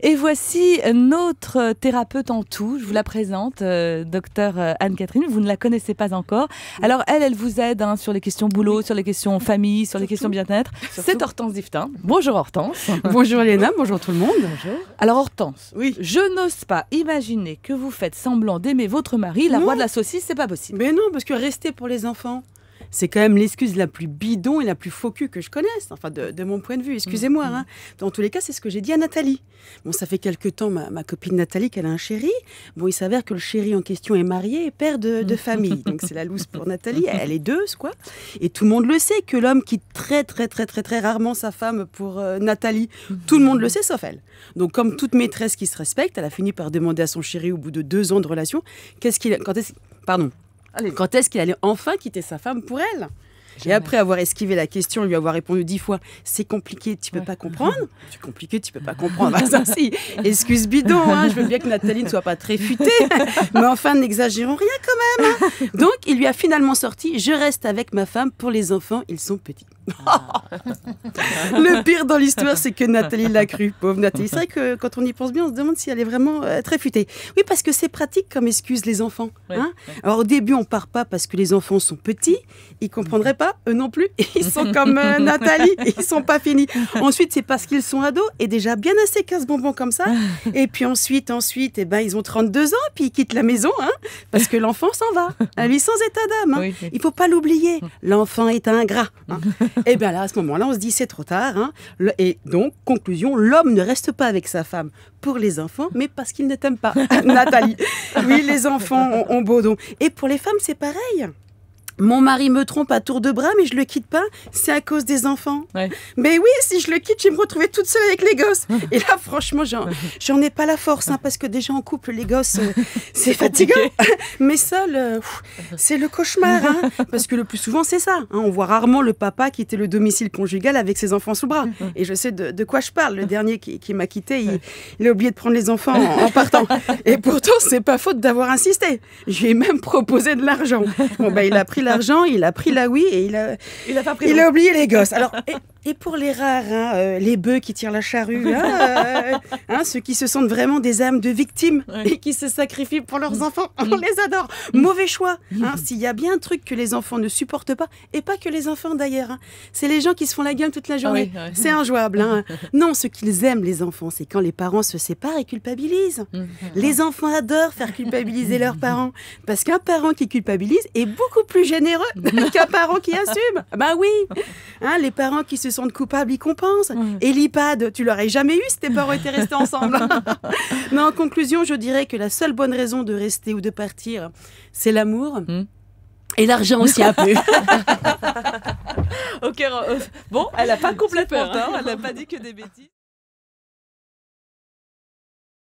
Et voici notre thérapeute en tout. Je vous la présente, docteur Anne-Catherine. Vous ne la connaissez pas encore. Alors elle vous aide sur les questions boulot, sur les questions famille, sur les questions bien-être. C'est Hortense Diftin. Bonjour Hortense. Bonjour Léna, bonjour tout le monde. Bonjour. Alors Hortense, oui. Je n'ose pas imaginer que vous faites semblant d'aimer votre mari, la roi de la saucisse, c'est pas possible. Mais non, parce que rester pour les enfants, c'est quand même l'excuse la plus bidon et la plus faux cul que je connaisse, enfin de mon point de vue, excusez-moi. Hein. Dans tous les cas, c'est ce que j'ai dit à Nathalie. Bon, ça fait quelque temps, ma copine Nathalie, qu'elle a un chéri. Bon, il s'avère que le chéri en question est marié et père de famille. Donc c'est la loose pour Nathalie, elle est deuxe, quoi. Et tout le monde le sait que l'homme quitte très rarement sa femme pour Nathalie. Tout le monde le sait, sauf elle. Donc comme toute maîtresse qui se respecte, elle a fini par demander à son chéri, au bout de 2 ans de relation, quand est-ce qu'il allait enfin quitter sa femme pour elle? Et après avoir esquivé la question, lui avoir répondu 10 fois « C'est compliqué, tu peux pas comprendre ?» C'est compliqué, tu peux pas comprendre. Bah, ça, si. Excuse bidon, hein. Je veux bien que Nathalie ne soit pas très futée, mais enfin, n'exagérons rien quand même. Hein. Donc, il lui a finalement sorti « Je reste avec ma femme pour les enfants, ils sont petits. » Le pire dans l'histoire, c'est que Nathalie l'a cru, pauvre Nathalie. C'est vrai que quand on y pense bien, on se demande si elle est vraiment très futée. Oui, parce que c'est pratique comme excuse, les enfants. Hein. Alors au début, on part pas parce que les enfants sont petits, ils comprendraient pas, eux non plus, ils sont comme Nathalie, ils sont pas finis. Ensuite, c'est parce qu'ils sont ados et déjà bien assez casse-bonbons comme ça. Et puis ensuite, eh ben, ils ont 32 ans, puis ils quittent la maison, hein, parce que l'enfant s'en va, lui sans état d'âme. Hein. Oui. Il faut pas l'oublier, l'enfant est ingrat. Hein. Et bien là, à ce moment-là, on se dit c'est trop tard. Hein. Et donc, conclusion, l'homme ne reste pas avec sa femme pour les enfants, mais parce qu'il ne t'aime pas. Nathalie. Oui, les enfants ont beau don. Et pour les femmes, c'est pareil. Mon mari me trompe à tour de bras, mais je le quitte pas, c'est à cause des enfants. Ouais. Mais oui, si je le quitte, je vais me retrouver toute seule avec les gosses. Et là, franchement, j'en ai pas la force, hein, parce que déjà en couple, les gosses, c'est fatigant. Mais seul, c'est le cauchemar, hein, parce que le plus souvent, c'est ça. Hein, on voit rarement le papa quitter le domicile conjugal avec ses enfants sous le bras. Et je sais de quoi je parle. Le dernier qui m'a quitté, il a oublié de prendre les enfants en partant. Et pourtant, c'est pas faute d'avoir insisté. Je lui ai même proposé de l'argent. Bon, ben, il a pris l'argent, il a pris la oui et il a oublié les gosses. Alors, et pour les rares, hein, les bœufs qui tirent la charrue, hein, ceux qui se sentent vraiment des âmes de victimes et qui se sacrifient pour leurs enfants, on les adore. Mauvais choix. Hein, s'il y a bien un truc que les enfants ne supportent pas, et pas que les enfants d'ailleurs, hein, c'est les gens qui se font la gueule toute la journée. Ah oui. C'est injouable. Hein. Non, ce qu'ils aiment, les enfants, c'est quand les parents se séparent et culpabilisent. Les enfants adorent faire culpabiliser leurs parents, parce qu'un parent qui culpabilise est beaucoup plus généreux qu'un parent qui assume. Ben oui, hein, les parents qui se sentent coupables, ils compensent. Et l'IPAD, tu l'aurais jamais eu si tes parents étaient restés ensemble. Mais en conclusion, je dirais que la seule bonne raison de rester ou de partir, c'est l'amour. Et l'argent aussi un peu. Ok, bon, elle n'a pas complètement tort, elle n'a pas dit que des bêtises.